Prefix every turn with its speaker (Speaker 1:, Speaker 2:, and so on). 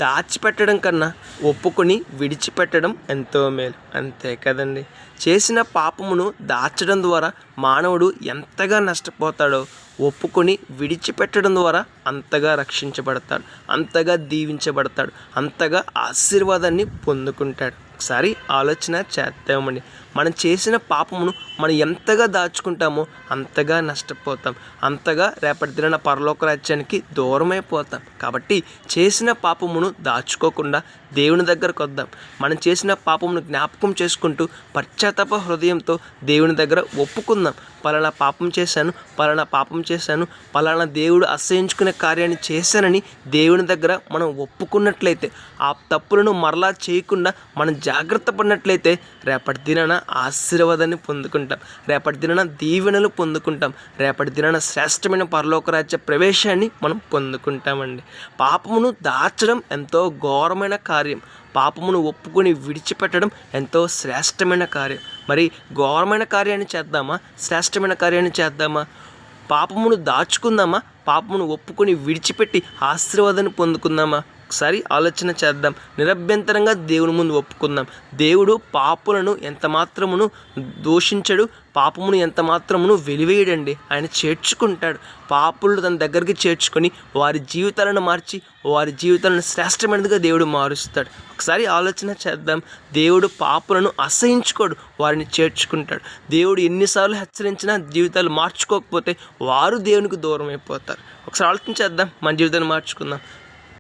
Speaker 1: దాచిపెట్టడం కన్నా ఒప్పుకొని విడిచిపెట్టడం ఎంతో మేలు. అంతే కదండి. చేసిన పాపమును దాచడం ద్వారా మానవుడు ఎంతగా నష్టపోతాడో, ఒప్పుకొని విడిచిపెట్టడం ద్వారా అంతగా రక్షించబడతాడు, అంతగా దీవించబడతాడు, అంతగా ఆశీర్వాదాన్ని పొందుకుంటాడు. ఒకసారి ఆలోచన చేద్దామండి. మనం చేసిన పాపమును మనం ఎంతగా దాచుకుంటామో అంతగా నష్టపోతాం, అంతగా రేపటి దినాన పరలోక రాజ్యానికి దూరమైపోతాం. కాబట్టి చేసిన పాపమును దాచుకోకుండా దేవుని దగ్గరకు వద్దాం. మనం చేసిన పాపమును జ్ఞాపకం చేసుకుంటూ పశ్చాత్తాప హృదయంతో దేవుని దగ్గర ఒప్పుకుందాం. పలానా పాపం చేశాను, పలానా పాపం చేశాను, పలానా దేవుడు అసహించుకునే కార్యాన్ని చేశానని దేవుని దగ్గర మనం ఒప్పుకున్నట్లయితే, ఆ తప్పులను మరలా చేయకుండా మనం జాగ్రత్త పడినట్లయితే రేపటి దినాన ఆశీర్వాదాన్ని పొందుకుంటాం, రేపటి దినాన దీవెనలు పొందుకుంటాం, రేపటి దినాన శ్రేష్టమైన పరలోక రాజ్య ప్రవేశాన్ని మనం పొందుకుంటామండి. పాపమును దాచడం ఎంతో ఘోరమైన కార్యం, పాపమును ఒప్పుకొని విడిచిపెట్టడం ఎంతో శ్రేష్టమైన కార్యం. మరి ఘోరమైన కార్యాన్ని చేద్దామా, శ్రేష్టమైన కార్యాన్ని చేద్దామా? పాపమును దాచుకుందామా, పాపమును ఒప్పుకొని విడిచిపెట్టి ఆశీర్వాదాన్ని పొందుకుందామా? ఒకసారి ఆలోచన చేద్దాం. నిరభ్యంతరంగా దేవుని ముందు ఒప్పుకుందాం. దేవుడు పాపులను ఎంత మాత్రమును దూషించడు, పాపమును ఎంత మాత్రమును వెలివేయడండి. ఆయన చేర్చుకుంటాడు. పాపులను తన దగ్గరికి చేర్చుకొని వారి జీవితాలను మార్చి వారి జీవితాలను శ్రేష్టమైనదిగా దేవుడు మారుస్తాడు. ఒకసారి ఆలోచన చేద్దాం. దేవుడు పాపులను అసహించుకోడు, వారిని చేర్చుకుంటాడు. దేవుడు ఎన్నిసార్లు హెచ్చరించినా జీవితాలు మార్చుకోకపోతే వారు దేవునికి దూరం అయిపోతారు. ఒకసారి ఆలోచన చేద్దాం, మన జీవితాన్ని మార్చుకుందాం.